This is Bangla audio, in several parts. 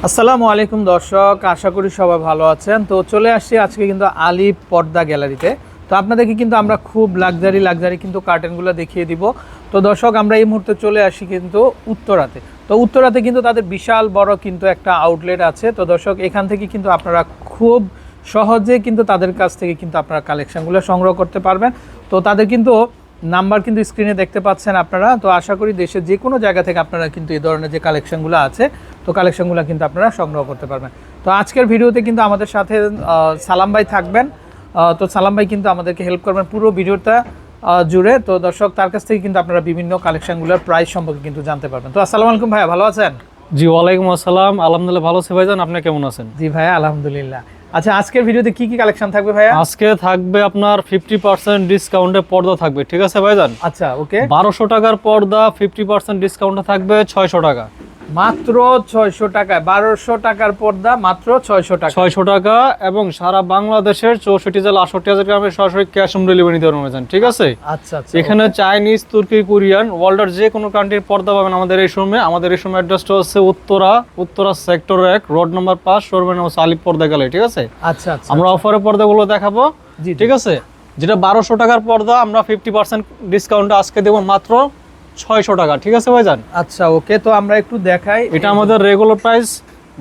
আসসালামু আলাইকুম দর্শক, আশা করি সবাই ভালো আছেন। তো চলে আসছি আজকে কিন্তু আলী পর্দা গ্যালারিতে। তো আপনাদেরকে কিন্তু আমরা খুব লাক্সারি কিন্তু কার্টেনগুলো দেখিয়ে দিব। তো দর্শক, আমরা এই মুহূর্তে চলে আসি কিন্তু উত্তরাতে। তো উত্তরাতে কিন্তু তাদের বিশাল বড় কিন্তু একটা আউটলেট আছে। তো দর্শক, এখান থেকে কিন্তু আপনারা খুব সহজে কিন্তু তাদের কাছ থেকে কিন্তু আপনারা কালেকশনগুলো সংগ্রহ করতে পারবেন। তো তাদের কিন্তু নাম্বার কিন্তু স্ক্রিনে দেখতে পাচ্ছেন আপনারা। তো আশা করি দেশের যে কোনো জায়গা থেকে আপনারা কিন্তু এই ধরনের যে কালেকশনগুলো আছে, তো কালেকশনগুলো কিন্তু আপনারা সংগ্রহ করতে পারবেন। তো আজকের ভিডিওতে কিন্তু আমাদের সাথে সালাম ভাই থাকবেন। তো সালাম ভাই কিন্তু আমাদেরকে হেল্প করবেন পুরো ভিডিওটা জুড়ে। তো দর্শক, তার কাছ থেকে কিন্তু আপনারা বিভিন্ন কালেকশনগুলোর প্রাইস সম্পর্কে কিন্তু জানতে পারবেন। তো আসসালামু আলাইকুম ভাইয়া, ভালো আছেন? জি, ওয়ালাইকুম আসসালাম। আলহামদুলিল্লাহ ভালো আছি ভাইজান, আপনি কেমন আছেন? জি ভাইয়া, আলহামদুলিল্লাহ। আচ্ছা, আজকের ভিডিওতে কি কি কালেকশন থাকবে ভাইয়া? আজকে থাকবে আপনার 50% ডিসকাউন্টে পর্দা থাকবে, ঠিক আছে ভাইজান? আচ্ছা, ওকে। 1200 টাকার পর্দা 50% ডিসকাউন্টে থাকবে 600 টাকা। মাত্র 600 টাকায় 1200 টাকার পর্দা মাত্র 600 টাকা। 600 টাকা এবং সারা বাংলাদেশের 64 জেলা 68,000 গ্রামের সরাসরি ক্যাশ অন ডেলিভারি নিতে পারবেন, ঠিক আছে? আচ্ছা আচ্ছা। এখানে চাইনিজ, তুর্কি, কোরিয়ান, ওয়ার্ল্ডের যে কোনো কান্ট্রির পর্দা পাবেন আমাদের এই শোরুমে। আমাদের এই শোরুমের অ্যাড্রেসটা হচ্ছে উত্তরা সেক্টর 1 রোড নাম্বার 5, শোরুমের নাম হচ্ছে আলী পর্দা গ্যালারি, ঠিক আছে? আচ্ছা আচ্ছা। আমরা অফারের পর্দাগুলো দেখাবো, ঠিক আছে? যেটা 1200 টাকার পর্দা আমরা 50% ডিসকাউন্টে আজকে দেবো মাত্র 600 টাকা, ঠিক আছে ভাইজান? আচ্ছা, ওকে। তো আমরা একটু দেখাই। এটা আমাদের রেগুলার প্রাইস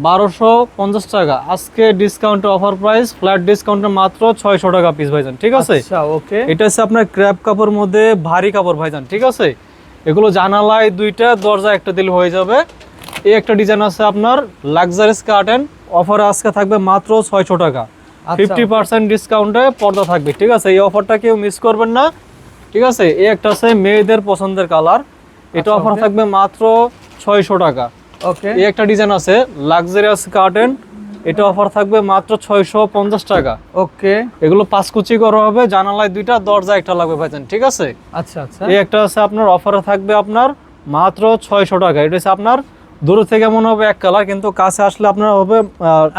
1250 টাকা, আজকে ডিসকাউন্টে অফার প্রাইস ফ্ল্যাট ডিসকাউন্টে মাত্র 600 টাকা পিস ভাইজান, ঠিক আছে? আচ্ছা, ওকে। এটা হচ্ছে আপনার ক্র্যাপ কাপড়ের মধ্যে ভারী কাপড় ভাইজান, ঠিক আছে? এগুলো জানালায় দুইটা, দরজা একটা দিলে হয়ে যাবে। এই একটা ডিজাইন আছে আপনার লাক্সারিয়াস কার্টেন, অফারে আজকে থাকবে মাত্র 600 টাকা। 50% ডিসকাউন্টে পর্দা থাকবে, ঠিক আছে? এই অফারটা কেউ মিস করবেন না, ঠিক আছে? এই একটা আছে মেয়েদের পছন্দের কালার, এটা অফার থাকবে মাত্র 600 টাকা। ওকে। এই একটা ডিজাইন আছে লাক্সারিয়াস কার্টেন, এটা অফার থাকবে মাত্র 650 টাকা। ওকে। এগুলো 5 কুচি করা হবে, জানালায় দুইটা, দরজা একটা লাগবে ভাইজান, ঠিক আছে? আচ্ছা আচ্ছা। এই একটা আছে আপনার অফারে থাকবে আপনার মাত্র 600 টাকা। এটা হচ্ছে আপনার দূর থেকে মনে হবে এক কালার, কিন্তু কাছে আসলে আপনার হবে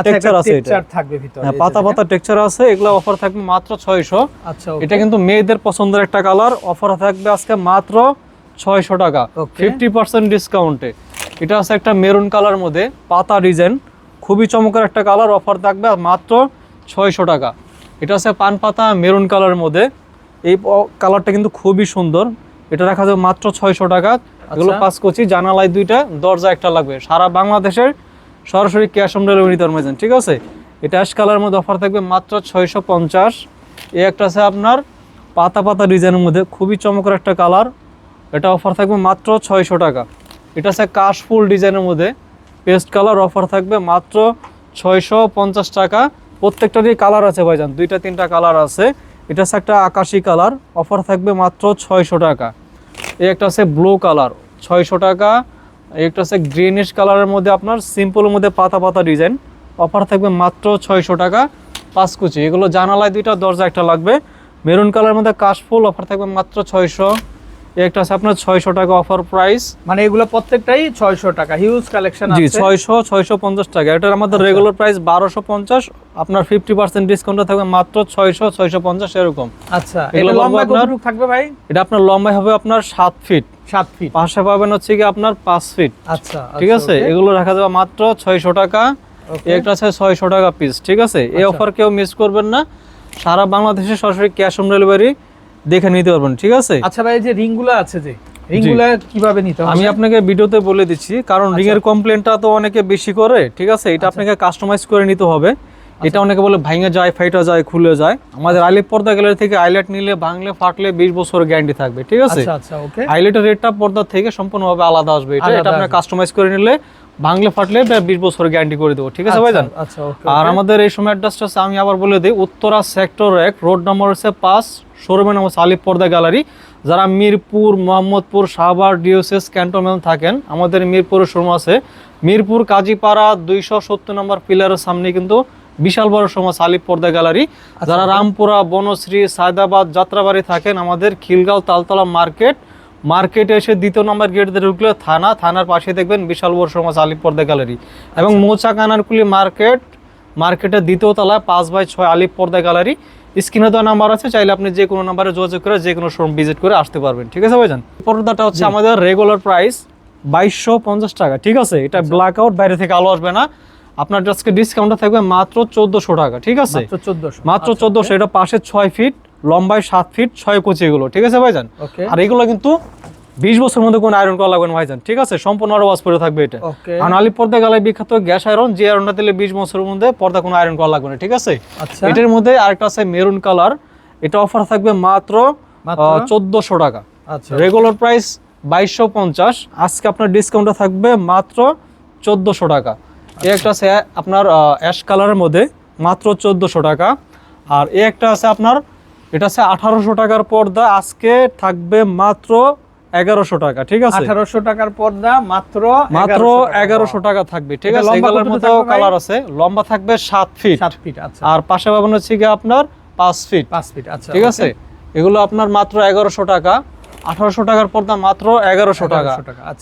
টেক্সচার আছে, এটা টেক্সচার থাকবে ভিতরে, পাতা পাতা টেক্সচার আছে। এগুলো অফার থাকবে মাত্র 600। আচ্ছা, এটা কিন্তু মেয়েদের পছন্দের একটা কালার, অফার থাকবে আজকে মাত্র 600 টাকা 50% ডিসকাউন্টে। এটা আছে একটা মেরুন কালার মধ্যে পাতা ডিজাইন, খুবই চমৎকার একটা কালার, অফার থাকবে মাত্র 600 টাকা। এটা আছে পান পাতা মেরুন কালারের মধ্যে, এই কালারটা কিন্তু খুবই সুন্দর, এটা রাখা যাবে মাত্র 600 টাকা। এগুলো 5 কুচি, জানালায় দুইটা, দরজা একটা লাগবে। সারা বাংলাদেশের সরাসরি ক্যাশ অন ডেলিভারি নিতে পারবেন, ঠিক আছে? এটা অ্যাশ কালারের মধ্যে অফার থাকবে মাত্র 650। এই একটা আছে আপনার পাতা পাতা ডিজাইনের মধ্যে খুবই চমৎকার একটা কালার, এটা অফার থাকবে মাত্র 600 টাকা। এটা আছে কাশফুল ডিজাইনের মধ্যে পেস্ট কালার, অফার থাকবে মাত্র 650 টাকা। প্রত্যেকটারই কালার আছে ভাইজান, 2-3টা কালার আছে। এটা আছে একটা আকাশি কালার, অফার থাকবে মাত্র 600 টাকা। এই একটা আছে ব্লু কালার, 600 টাকা। এই একটা আছে গ্রিনিশ কালারের মধ্যে আপনার সিম্পলের মধ্যে পাতা পাতা ডিজাইন, অফার থাকবে মাত্র 600 টাকা 5 কুচি। এগুলো জানালায় দুইটা, দরজা একটা লাগবে। মেরুন কালারের মধ্যে কাশফুল, অফার থাকবে মাত্র 600। একটা আছে আপনার 600 টাকা অফার প্রাইস, মানে এগুলো প্রত্যেকটাই 600 টাকা, হিউজ কালেকশন আছে। জি, 650 টাকা। এটা আমাদের রেগুলার প্রাইস 1250, আপনার 50% ডিসকাউন্টে থাকবে মাত্র 650 এরকম। আচ্ছা, এটা লম্বা কতটুকু থাকবে ভাই? এটা আপনার লম্বা হবে আপনার 7 ফিট, 7 ফিট। পাশে পাবেন হচ্ছে কি আপনার 5 ফিট। আচ্ছা, ঠিক আছে? এগুলো রাখা যাবে মাত্র 600 টাকা। একটা আছে 600 টাকা পিস, ঠিক আছে? এই অফার কেউ মিস করবেন না, সারা বাংলাদেশে সরাসরি ক্যাশ অন ডেলিভারি দেখে নিতে পারবেন, ঠিক আছে? আচ্ছা ভাই, যে রিংগুলো আছে, যে রিংগুলো কিভাবে নিতে হবে আমি আপনাকে ভিডিওতে বলে দিচ্ছি, কারণ রিং এর কমপ্লেনটা তো অনেকে বেশি করে, ঠিক আছে? এটা আপনাকে কাস্টমাইজ করে নিতে হবে। এটা অনেকে বলে ভাঙে যায়, ফাইটা যায়, খুলে যায়। আমাদের আইলেট পর্দা গ্যালারি থেকে আইলেট নিলে ভাঙলে ফাটলে 20 বছর গ্যারান্টি থাকবে, ঠিক আছে? আচ্ছা আচ্ছা, ওকে। আইলেটের রেটটা পর্দা থেকে সম্পূর্ণভাবে আলাদা আসবে। এটা আপনারা কাস্টমাইজ করে নিলে ভাঙলে ফাটলে 20 বছর গ্যারান্টি করে দেবো, ঠিক আছে ভাইজান? আচ্ছা, ওকে। আর আমাদের এই সময় অ্যাড্রেসটা আমি আবার বলে দিই, উত্তরা সেক্টর 1 রোড নাম্বার হচ্ছে 5, শোরুমের নাম হচ্ছে আলী পর্দা গ্যালারি। যারা মিরপুর, মোহাম্মদপুর, শাহবাগ, ডিওসিএস ক্যান্টনমেন্ট থাকেন, আমাদের মিরপুরের শোরুম আছে মিরপুর কাজীপাড়া 270 নম্বর পিলারের সামনে, কিন্তু বিশাল বড় শোরুম আছে আলী পর্দা গ্যালারি। যারা রামপুরা, বনশ্রী, সায়দাবাদ, যাত্রাবাড়ি থাকেন, আমাদের খিলগাঁও তালতলা মার্কেটে এসে 2 নম্বর গেট দিয়ে ঢুকলে থানার পাশে দেখবেন বিশাল বড় শোরুম আছে আলী পর্দা গ্যালারি। এবং মৌচাক আনারকুলি মার্কেটের 2য় তলায় 5/6 আলী পর্দা গ্যালারি। স্ক্রিনে দেওয়া নাম্বার আছে, চাইলে আপনি যে কোনো নাম্বারে যোগাযোগ করে যে কোনো শোরুম ভিজিট করে আসতে পারবেন, ঠিক আছে ভাইজান? পর্দাটা হচ্ছে আমাদের রেগুলার প্রাইস 2250 টাকা, ঠিক আছে। এটা ব্ল্যাক আউট, বাইরে থেকে আলো আসবে না। আপনার আজকে ডিসকাউন্টটা থাকবে মাত্র 1400 টাকা, ঠিক আছে, মাত্র 1400। এটা পাশে 6 ফিট, লম্বায় 7 ফিট, 6 কোচি এগুলো, ঠিক আছে ভাইজান। আর এগুলো কিন্তু 20 বছরের মধ্যে কোনো আয়রন করা লাগবে না ভাইজান, ঠিক আছে, সম্পূর্ণ ওয়াশ পরে থাকবে এটা। আর আলিপ পর্দা গালায় বিখ্যাত গ্যাস আয়রন, যে আয়রনটা দিলে 20 বছরের মধ্যে পর্দা কোনো আয়রন করা লাগবে না, ঠিক আছে। এটার মধ্যে আরেকটা আছে মেরুন কালার, এটা অফার থাকবে মাত্র 1400 টাকা। রেগুলার প্রাইস 2250, আজকে আপনার ডিসকাউন্টটা থাকবে মাত্র 1400 টাকা। এই একটা আছে আপনার অ্যাশ কালারের মধ্যে, মাত্র 1400 টাকা। আর এই একটা আছে আপনার, এটা আছে 1800 টাকার পর্দা, আজকে থাকবে মাত্র 1100 টাকা, ঠিক আছে। 1800 টাকার পর্দা মাত্র 1100 টাকা থাকবে, ঠিক আছে। এগুলোর মধ্যে কালার আছে, লম্বা থাকবে 7 ফিট, আচ্ছা। আর পাশে পাবেন হচ্ছে কি আপনার 5 ফিট, আচ্ছা, ঠিক আছে। এগুলো আপনার মাত্র 1100 টাকা। 1800 টাকার পর্দা মাত্র 1100 টাকা।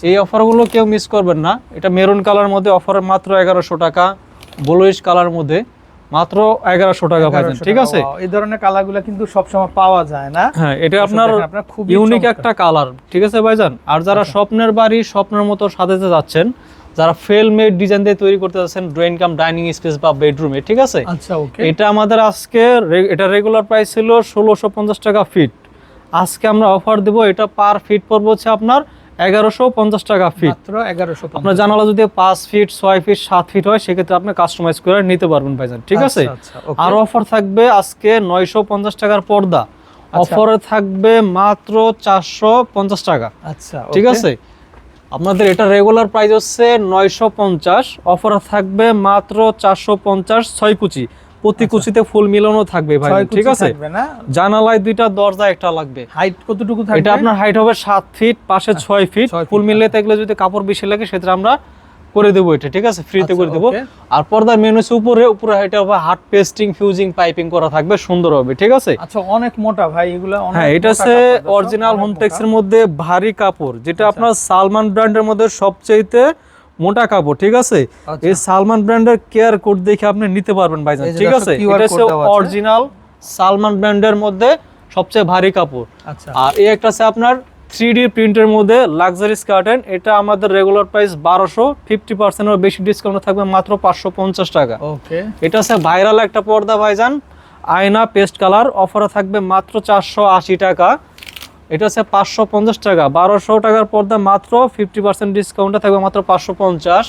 এই অফারগুলো কেউ মিস করবেন না। এটা মেরুন কালার মধ্যে অফার মাত্র 1100 টাকা, ব্লুইশ কালার মধ্যে মাত্র 1100 টাকা পাবেন, ঠিক আছে। এই ধরনের কালারগুলো কিন্তু সবসময় পাওয়া যায় না। হ্যাঁ, এটা আপনার ইউনিক একটা কালার, ঠিক আছে ভাইজান। আর যারা স্বপ্নের বাড়ি স্বপ্নের মতো সাজাতে যাচ্ছেন, যারা ফেল মেড ডিজাইন দিয়ে তৈরি করতে যাচ্ছেন ড্রয়িং কাম ডাইনিং স্পেস বা বেডরুমে, ঠিক আছে। আচ্ছা, ওকে। এটা আমাদের আজকে এটা রেগুলার প্রাইস ছিল 1650 টাকা ফিট। আজকে আমরা অফার দেব, এটা পার ফিট পড়বে হচ্ছে আপনার 1150 টাকা ফিট, মাত্র 1150। আপনার জানালা যদি 5 ফিট 6 ফিট 7 ফিট হয়, সেক্ষেত্রে আপনি কাস্টমাইজ করে নিতে পারবেন ভাইজান, ঠিক আছে। আর অফার থাকবে আজকে 950 টাকার পর্দা, অফারে থাকবে মাত্র 450 টাকা। আচ্ছা, ঠিক আছে। আপনাদের এটা রেগুলার প্রাইস হচ্ছে 950, অফারে থাকবে মাত্র 450, 6 কুচি, প্রতি কুচিতে ফুল মিলানো থাকবে ভাই, ঠিক আছে। জানালায় 2টা, দরজা একটা লাগবে। হাইট কতটুকু থাকবে? এটা আপনার হাইট হবে 7 ফিট, পাশে 6 ফিট, ফুল মিলিয়ে থাকলে যদি কাপড় বেশি লাগে সেটা আমরা করে দেবো, এটা ঠিক আছে, ফ্রিতে করে দেবো। আর পর্দার মেন হচ্ছে উপরে হাইট হবে হার্ড পেস্টিং ফিউজিং পাইপিং করা থাকবে, সুন্দর হবে, ঠিক আছে। আচ্ছা, অনেক মোটা ভাই এগুলো। হ্যাঁ, এটা হচ্ছে অরিজিনাল হোমটেক্স এর মধ্যে ভারী কাপড়, যেটা আপনার সালমান ব্র্যান্ডের মধ্যে সবচেয়ে মোটা কাপড়, ঠিক আছে। এই সালমান ব্র্যান্ডের কেয়ার কোড দেখে আপনি নিতে পারবেন ভাইজান, ঠিক আছে। এটা হচ্ছে অরিজিনাল সালমান ব্র্যান্ডের মধ্যে সবচেয়ে ভারী কাপড়। আচ্ছা। আর এই একটা আছে আপনার 3D প্রিন্টের মধ্যে লাক্সারি কার্টেন, এটা আমাদের রেগুলার প্রাইস 1200, 50% এর বেশি ডিসকাউন্ট থাকবে মাত্র 550 টাকা। ওকে। এটা আছে ভাইরাল একটা পর্দা ভাইজান, আয়না পেস্ট কালার, অফারে থাকবে মাত্র 480 টাকা। এটা হচ্ছে 550 টাকা, 1200 টাকার পর্দা মাত্র 50% ডিসকাউন্টে থাকবে মাত্র 550।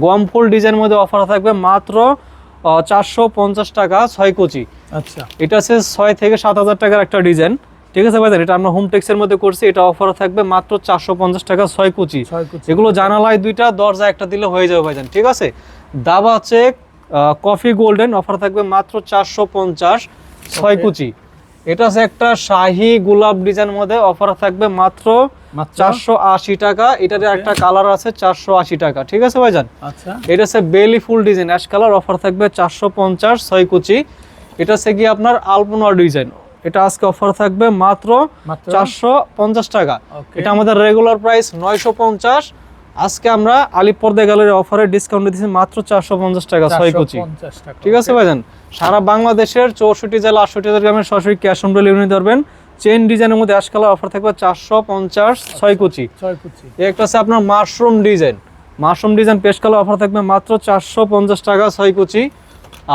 গম ফুল ডিজাইনের মধ্যে অফার থাকবে মাত্র 450 টাকা, 6 কুচি। আচ্ছা। এটা হচ্ছে 6 থেকে 7000 টাকার একটা ডিজাইন, ঠিক আছে ভাইজান। এটা আমরা হোমটেক্স এর মধ্যে করছি, এটা অফার থাকবে মাত্র 450 টাকা, 6 কুচি। এগুলো জানালায় 2টা, দরজা একটা দিলে হয়ে যাবে ভাইজান, ঠিক আছে। দাবা আছে কফি গোল্ডেন, অফার থাকবে মাত্র 450, 6 কুচি। এটা আছে একটা শাহী গোলাপ ডিজাইন মধ্যে, অফার থাকবে মাত্র 480 টাকা। এটার একটা কালার আছে 480 টাকা, ঠিক আছে ভাইজান। আচ্ছা। এটা আছে বেলি ফুল ডিজাইন অ্যাশ কালার, অফার থাকবে 450, 6 কুচি। এটা আছে কি আপনার আলপনা ডিজাইন, এটা আজকে অফার থাকবে মাত্র 450 টাকা। এটা আমাদের রেগুলার প্রাইস 950, আজকে আমরা আলিপ পর্দা গ্যালারি অফারে ডিসকাউন্ট দিচ্ছি মাত্র 450 টাকা, 6 কুচি, ঠিক আছে ভাইজান। সারা বাংলাদেশের 64 জেলা 68 গ্রামের সরাসরি ক্যাশ অন ডেলিভারি নিতে পারবেন। চেইন ডিজাইনের মধ্যে অ্যাশ কালার, অফার থাকবে 450, 6 কুচি। একটা আছে আপনার mushroom design paste colour, offer থাকবে মাত্র 450 টাকা, 6 কুচি।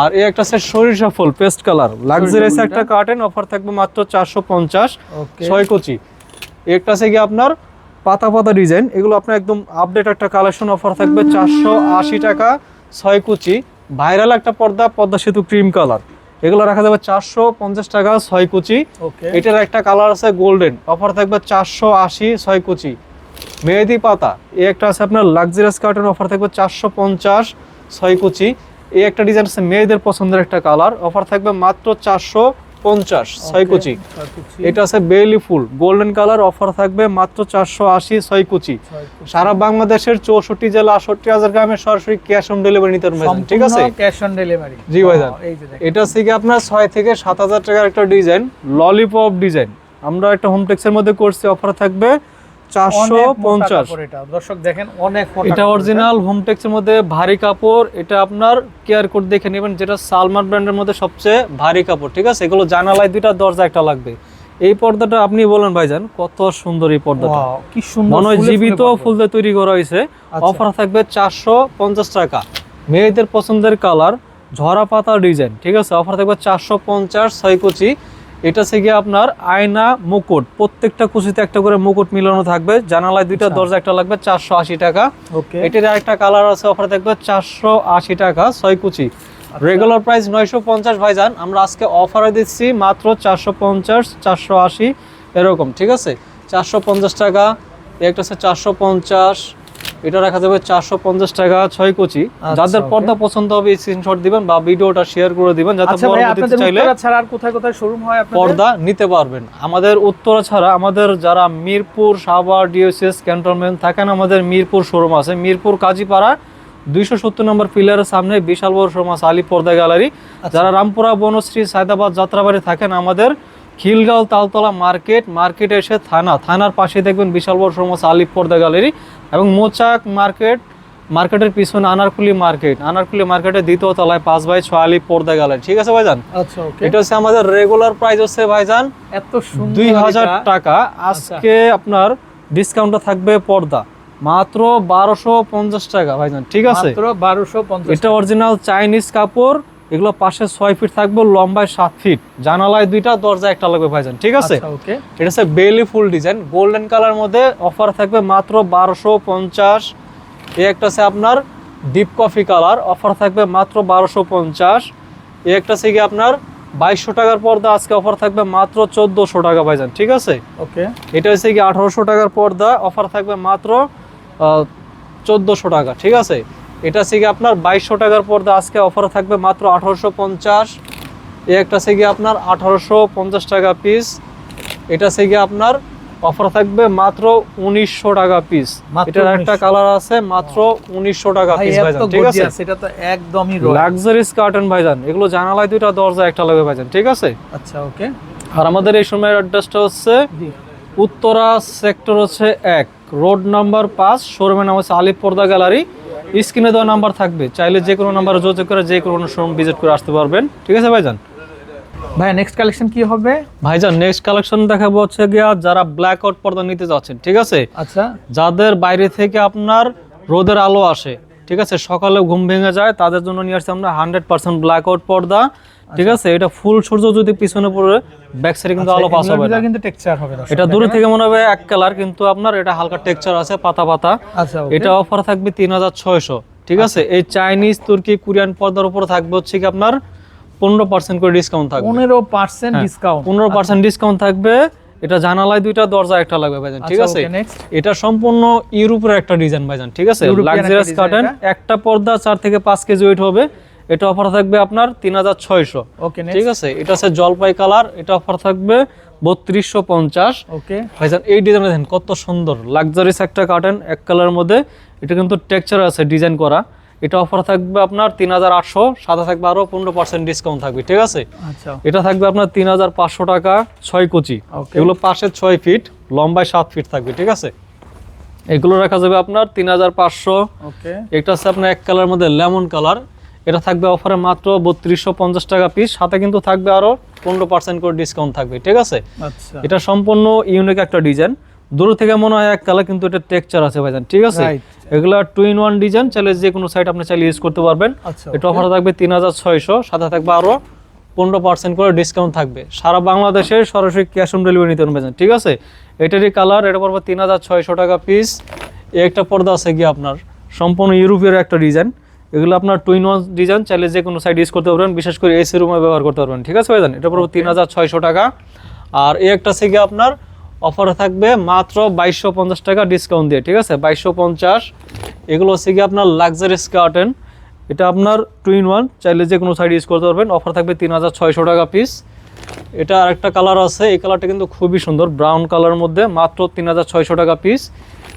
আর এই একটা আছে সরিষা ফুল পেস্ট কালার লাক্সারিয়াস একটা কার্টেন, অফার থাকবে মাত্র 450, 6 কুচি। একটা আছে কি আপনার পাতা ডিজাইন, এগুলো আপনার একদম আপডেট একটা কালেকশন, অফার থাকবে 480 টাকা, 6 কুচি। ভাইরাল একটা পর্দা সেতু ক্রিম কালার, এগুলো রাখা যাবে 450 টাকা, 6 কুচি। এটার একটা কালার আছে গোল্ডেন, অফার থাকবে 480, 6 কুচি। মেহেদি পাতা, এই একটা আছে আপনার লাক্সারিয়াস কার্টেন, অফার থাকবে 450, 6 কুচি। এই একটা ডিজাইন আছে মেয়েদের পছন্দের একটা কালার, অফার থাকবে মাত্র 450, 6 কুচি। এটা আছে বেলি ফুল গোল্ডেন কালার, অফার থাকবে মাত্র 480, 6 কুচি। সারা বাংলাদেশের 64 জেলা 68,000 গ্রামের সরাসরি ক্যাশ অন ডেলিভারি নিতে পারবেন, ঠিক আছে, ক্যাশ অন ডেলিভারি। জি ভাইজান। এটা আছে কি আপনার 6 থেকে 7000 টাকার একটা ডিজাইন, ললিপপ ডিজাইন, আমরা একটা হোমটেক্সের মধ্যে করছি, অফার থাকবে 450। দর্শক দেখেন, অনেক এটা অরিজিনাল হোমটেক্স এর মধ্যে ভারী কাপড়, এটা আপনার কেয়ার কোড দেখে নেবেন, যেটা সালমান ব্র্যান্ডের মধ্যে সবচেয়ে ভারী কাপড়, ঠিক আছে। এগুলো জানালায় 2টা, দরজা একটা লাগবে। এই পর্দাটা আপনি বলেন ভাইজান, কত সুন্দর এই পর্দাটা, ওয়াও কি সুন্দর, মনে হয় ফুলে জীবিত ফুলে ফুল দিয়ে তৈরি করা হয়েছে। আচ্ছা। অফার থাকবে 450 টাকা, মেয়েদের পছন্দের কালার, ঝরা পাতা ডিজাইন, ঠিক আছে। অফার থাকবে 450, 6 কুচি। এটা থেকে আপনার আয়না মুকুট, প্রত্যেকটা কুচিতে একটা করে মুকুট মিলানো থাকবে, জানালায় দুইটা আচ্ছা। দরজা একটা লাগবে, 480 টাকা। ওকে এটার আরেকটা কালার আছে, অফার থাকবে 480 টাকা, 6 কুচি। রেগুলার প্রাইস 950 ভাইজান, আমরা আজকে অফারে দিচ্ছি মাত্র 450, 480 এরকম, ঠিক আছে। 450 টাকা, একটা আছে 450, এটা রাখা যাবে 450 টাকা, 6 কুচি। যাদের okay। পর্দা পছন্দ হবে স্ক্রিনশট দিবেন বা ভিডিওটা শেয়ার করে দিবেন, যাতে আচ্ছা ভাই, পরবর্তীতে আপনাদের চাইলে উত্তরা ছাড়া আর কোথায় কোথায় শোরুম হয় আপনাদের? পর্দা নিতে পারবেন। আমাদের উত্তরা ছাড়া আমাদের যারা মিরপুর, সাভার, ডিওসিএস ক্যান্টনমেন্ট থাকেন, আমাদের মিরপুর শোরুম আছে, মিরপুর কাজীপাড়া 270 নম্বর পিলারের সামনে বিশাল বড় শোরুম আছে আলী পর্দা গ্যালারি। যারা রামপুরা, বনশ্রী, সায়দাবাদ, যাত্রাবাড়ি থাকেন, আমাদের খিলগাঁও তালতলা মার্কেট এসে থানার পাশে দেখবেন বিশাল বড় শোরুম আছে আলী পর্দা গ্যালারি। এবং মোচাক মার্কেটের পিছনে আনারকুলি মার্কেটের দ্বিতীয় তলায় 5/6 আলী পর্দা গ্যালারি, ঠিক আছে ভাইজান। আচ্ছা ওকে, এটা হচ্ছে আমাদের রেগুলার প্রাইস হচ্ছে ভাইজান এত সুন্দর 2000 টাকা। আজকে আপনার ডিসকাউন্টটা থাকবে পর্দা মাত্র 1250 টাকা ভাইজান, ঠিক আছে। মাত্র 1250। এটা অরিজিনাল চাইনিজ কাপড়, এগুলো পাশে 6 ফিট থাকবে, লম্বায় 7 ফিট, জানালায় দুইটা দরজা একটা লাগবে ভাইজান, ঠিক আছে। আচ্ছা ওকে, এটা হচ্ছে বেলি ফুল ডিজাইন, গোল্ডেন কালার মধ্যে, অফার থাকবে মাত্র 1250। এই একটা আছে আপনার ডিপ কফি কালার, অফার থাকবে মাত্র 1250। এই একটা আছে কি আপনার 2200 টাকার পর্দা, আজকে অফার থাকবে মাত্র 1400 টাকা ভাইজান, ঠিক আছে। ওকে, এটা হচ্ছে কি 1800 টাকার পর্দা, অফার থাকবে মাত্র 1400 টাকা, ঠিক আছে। এটা হচ্ছে কি আপনার 2200 টাকার পর্দা, আজকে অফার থাকবে মাত্র 1850। এই একটা আছে কি আপনার 1850 টাকা পিস। এটা আছে কি আপনার অফার থাকবে মাত্র 1900 টাকা পিস। এটার একটা কালার আছে, মাত্র 1900 টাকা পিস ভাইজান, ঠিক আছে। এটা তো একদমই রয়্যাল লাক্সারিস কার্টেন ভাইজান, এগুলো জানালায় দুইটা দরজা একটা লাগবে ভাইজান, ঠিক আছে। আচ্ছা ওকে, আর আমাদের এই সময়ের অ্যাড্রেসটা হচ্ছে উত্তরা সেক্টর হচ্ছে 1, রোড নাম্বার 5, শোরুমের নাম হচ্ছে আলী পর্দা গ্যালারি। স্ক্রিনে দেওয়া নাম্বার থাকবে, চাইলে যে কোনো নাম্বারে যোগাযোগ করে যে কোনো শোরুম ভিজিট করে আসতে পারবেন, ঠিক আছে ভাইজান। ভাই নেক্সট কালেকশন কি হবে? ভাইজান নেক্সট কালেকশন দেখাবো হচ্ছে গিয়া যারা ব্ল্যাক আউট পর্দা নিতে যাচ্ছেন, ঠিক আছে। আচ্ছা, যাদের বাইরে থেকে আপনার রোদের আলো আসে, ঠিক আছে, সকালে ঘুম ভেঙে যায়, তাদের জন্য নিয়ে আসছি আমরা 100% ব্ল্যাক আউট পর্দা, ঠিক আছে। এটা ফুল সূর্য যদি পিছনে পড়ে ব্যাক সাইডে কিন্তু আলো পাস হবে না, কিন্তু টেক্সচার হবে না। এটা দূরে থেকে মনে হবে এক কালার, কিন্তু আপনার এটা হালকা টেক্সচার আছে, পাতা পাতা। আচ্ছা এটা অফার থাকবে 3600, ঠিক আছে। এই চাইনিজ, তুর্কি, কোরিয়ান পর্দার উপর থাকবে হচ্ছে কি আপনার 15% করে ডিসকাউন্ট থাকবে, 15% ডিসকাউন্ট, 15% ডিসকাউন্ট থাকবে। এটা জানালায় দুইটা দরজা একটা লাগবে ভাইজান, ঠিক আছে। এটা সম্পূর্ণ ইউরোপের একটা ডিজাইন ভাইজান, ঠিক আছে। লাক্সারিয়াস কার্টেন, একটা পর্দা 4 থেকে 5 কেজি ওয়েট হবে। এটা অফার থাকবে আপনার 3600, ওকে, ঠিক আছে। এটা আছে জলপাই কালার, এটা অফার থাকবে 3250। ওকে ভাইজান এই ডিজাইনটা দেখেন কত সুন্দর, লাক্সারিয়াস একটা কার্টেন এক কালারের মধ্যে, এটা কিন্তু টেক্সচার আছে ডিজাইন করা। এটা অফার থাকবে আপনার 3800, সাদা থাকবে আরো 15% ডিসকাউন্ট থাকবে, ঠিক আছে। আচ্ছা, এটা থাকবে আপনার 3500 টাকা, 6 কুচি। এগুলো পাশে 6 ফিট, লম্বায় 7 ফিট থাকবে, ঠিক আছে। এগুলো রাখা যাবে আপনার 3500। ওকে, এটা আছে আপনার এক কালার মধ্যে লেমন কালার, এটা থাকবে অফারে মাত্র 3250 টাকা পিস, সাথে কিন্তু থাকবে আরো 15% করে ডিসকাউন্ট থাকবে, ঠিক আছে। আচ্ছা, এটা সম্পূর্ণ ইউনিক একটা ডিজাইন, দূর থেকে মনে হয় এক কালার, কিন্তু এটা টেক্সচার আছে ভাইজান, ঠিক আছে। এগুলা 2-in-1 ডিজাইন, চাইলে যে কোনো সাইট আপনি চাইলে ইউজ করতে পারবেন। এটা অফার থাকবে 3600, সাথে থাকবে আরো 15% করে ডিসকাউন্ট থাকবে। সারা বাংলাদেশে সরাসরি ক্যাশ অন ডেলিভারি নিতে পারবেন, ঠিক আছে। এটারই কালার, এটা পড়বে 3600 টাকা পিস। একটা পর্দা আছে গিয়ে আপনার সম্পূর্ণ ইউরোপের একটা ডিজাইন, এগুলো আপনার 2-in-1 ডিজাইন, চাইলে যে কোনো সাইড ইউজ করতে পারবেন, বিশেষ করে এসি রুমে ব্যবহার করতে পারবেন, ঠিক আছে ভাইজান। এটা পড়বে 3600 টাকা। আর এই একটা আছে গিয়ে আপনার অফারে থাকবে মাত্র 2250 টাকা ডিসকাউন্ট দিয়ে, ঠিক আছে, 2250। এগুলো হচ্ছে কি আপনার লাক্সারিয়াস কার্টেন, এটা আপনার 2-in-1, চাইলে যে কোনো সাইড ইউজ করতে পারবেন, অফার থাকবে 3600 টাকা পিস। এটা আরেকটা কালার আছে, এই কালারটা কিন্তু খুবই সুন্দর, ব্রাউন কালারের মধ্যে, মাত্র 3600 টাকা পিস।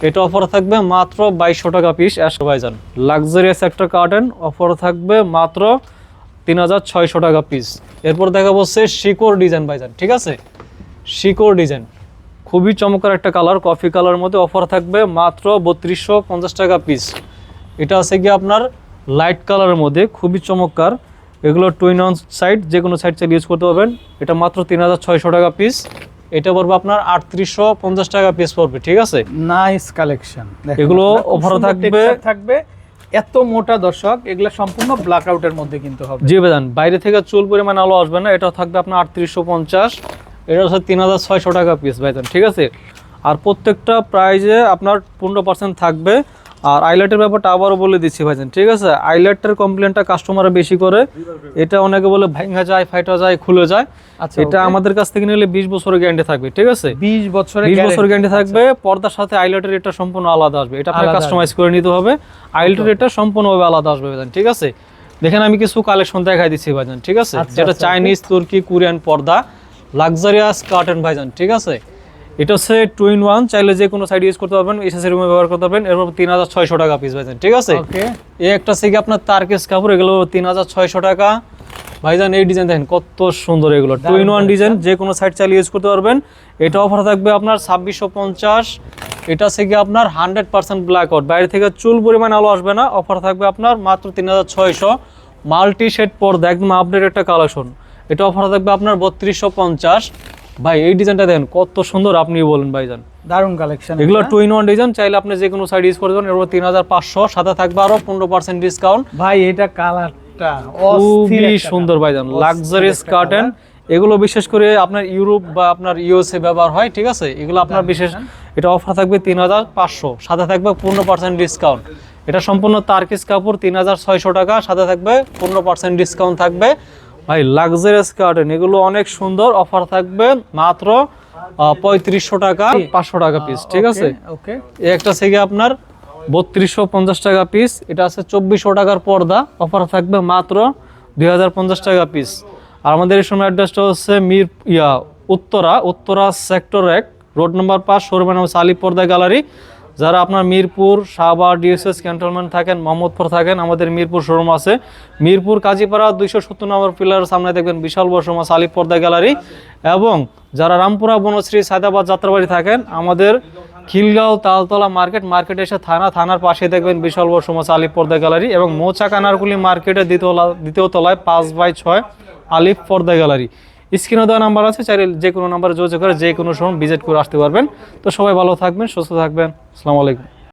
এটা অফার থাকবে মাত্র 2200 টাকা পিস। ভাইজান লাক্সারিয়াস একটা কার্টেন, অফার থাকবে মাত্র 3600 টাকা পিস। এরপর দেখা বলছে শিকড় ডিজাইন ভাইজান, ঠিক আছে। শিকড় ডিজাইন খুবই চমৎকার একটা কালার, কফি কালার মধ্যে, অফার থাকবে মাত্র 3250 টাকা পিস। এটা আছে কি আপনার লাইট কালারের মধ্যে, খুবই চমৎকার। এগুলো 2-in-1 সাইড, যে কোনো সাইড চাইলে ইউজ করতে পারবেন। এটা মাত্র 3600 টাকা পিস। এটা পড়বে আপনার 3850 টাকা পিস পড়বে, ঠিক আছে। নাইস কালেকশন, এগুলো অফার থাকবে এত মোটা দর্শক, এগুলো সম্পূর্ণ ব্ল্যাক আউটের মধ্যে কিন্তু হবে। জি ভাইজান, বাইরে থেকে চুল পরিমাণ আলো আসবে না। এটা থাকবে আপনার 3850, এটা হচ্ছে 3600 টাকা পিস ভাইজান, ঠিক আছে। আর প্রত্যেকটা প্রাইজে আপনার 15% থাকবে। আর আইলাইটের ব্যাপারটা আবারও বলে দিচ্ছি ভাইজান, ঠিক আছে। আইলাইটের কমপ্লেনটা কাস্টমাররা বেশি করে, এটা অনেকে বলে ভাঙা যায়, ফাইটা যায়, খুলে যায়। আচ্ছা, এটা আমাদের কাছ থেকে নিলে 20 বছরের গ্যারান্টি থাকবে, ঠিক আছে। 20 বছরের গ্যারান্টি থাকবে। পর্দার সাথে আইলাইটের রেটটা সম্পূর্ণ আলাদা আসবে, এটা আপনাকে কাস্টমাইজ করে নিতে হবে। আইলাইটের রেটটা সম্পূর্ণভাবে আলাদা আসবে ভাইজান, ঠিক আছে। দেখেন আমি কিছু কালেকশন দেখাই দিচ্ছি ভাইজান, ঠিক আছে। যেটা চাইনিজ, তুর্কি, কোরিয়ান পর্দা, লাক্সারিয়াস কার্টেন ভাইজান, ঠিক আছে। এটা হচ্ছে 2-in-1, চাইলে যে কোনো সাইড ইউজ করতে পারবেন, এসএসসি রুমে ব্যবহার করতে পারবেন। এরপর 3600 টাকা পিস ভাইজান, ঠিক আছে। এই একটা থেকে আপনার তারকেস কাপড়, এগুলো 3600 টাকা ভাইজান। এই ডিজাইন দেখেন কত সুন্দর, এগুলো 2-in-1 ডিজাইন, যে কোনো সাইড চাইলে ইউজ করতে পারবেন। এটা অফার থাকবে আপনার 2650। এটা থেকে আপনার 100% ব্ল্যাক আউট, বাইরে থেকে চুল পরিমাণ আলো আসবে না। অফার থাকবে আপনার মাত্র 3600। মাল্টি শেড পর্দা, একদম আপডেট একটা কালেকশন। এটা অফার থাকবে আপনার 3250। ভাই এই ডিজাইনটা দেখেন কত সুন্দর, আপনি বলেন ভাইজান, দারুন কালেকশন। এগুলো 2-in-1 ডিজাইন, চাইলে আপনি যে কোনো সাইড ইউজ করতে পারেন। এরপর 3500, সাথে থাকবে আরো 15% ডিসকাউন্ট। ভাই এটা কালারটা খুবই সুন্দর ভাইজান, লাক্সারিয়াস কার্টেন। এগুলো বিশেষ করে আপনার ইউরোপ বা আপনার ইউএসএ ব্যবহার হয়, ঠিক আছে। এগুলো আপনার বিশেষ, এটা অফার থাকবে 3500, সাথে থাকবে 15% ডিসকাউন্ট। এটা সম্পূর্ণ তারকিস কাপড়, 3600 টাকা, সাথে থাকবে 15% ডিসকাউন্ট থাকবে। ভাই লাক্সারিয়াস কার্টেন, এগুলো অনেক সুন্দর। অফার থাকবে মাত্র 3500 টাকা, 500 টাকা পিস, ঠিক আছে। এই একটা থেকে আপনার 3250 টাকা পিস। এটা আছে 2400 টাকার পর্দা, অফার থাকবে মাত্র 2050 টাকা পিস। আর আমাদের এই সময় অ্যাড্রেসটা হচ্ছে উত্তরা সেক্টর 1, রোড নম্বর 5, শোরুমের নাম আলী পর্দা গ্যালারি। যারা আপনার মিরপুর, শাহবাগ, ডিএসএস ক্যান্টনমেন্ট থাকেন, মোহাম্মদপুর থাকেন, আমাদের মিরপুর শোরুম আছে। মিরপুর কাজীপাড়া 270 নম্বর পিলারের সামনে দেখবেন বিশাল বড় শোরুম আছে, আলী পর্দা গ্যালারি। এবং যারা রামপুরা, বনশ্রী, সায়দাবাদ, যাত্রাবাড়ি থাকেন, আমাদের খিলগাঁও তালতলা মার্কেট এসে থানার পাশে দেখবেন বিশাল বড় শোরুম আছে, আলী পর্দা গ্যালারি। এবং মৌচাক আনারকুলি মার্কেটের দ্বিতীয় তলায় 5/6 আলিফ পর্দা গ্যালারি। স্ক্রিনে দেওয়া নাম্বার আছে, চাইলে যে কোনো নাম্বারে যোগাযোগ করে যে কোনো সময় ভিজিট করে আসতে পারবেন। তো সবাই ভালো থাকবেন, সুস্থ থাকবেন। আসসালামু আলাইকুম।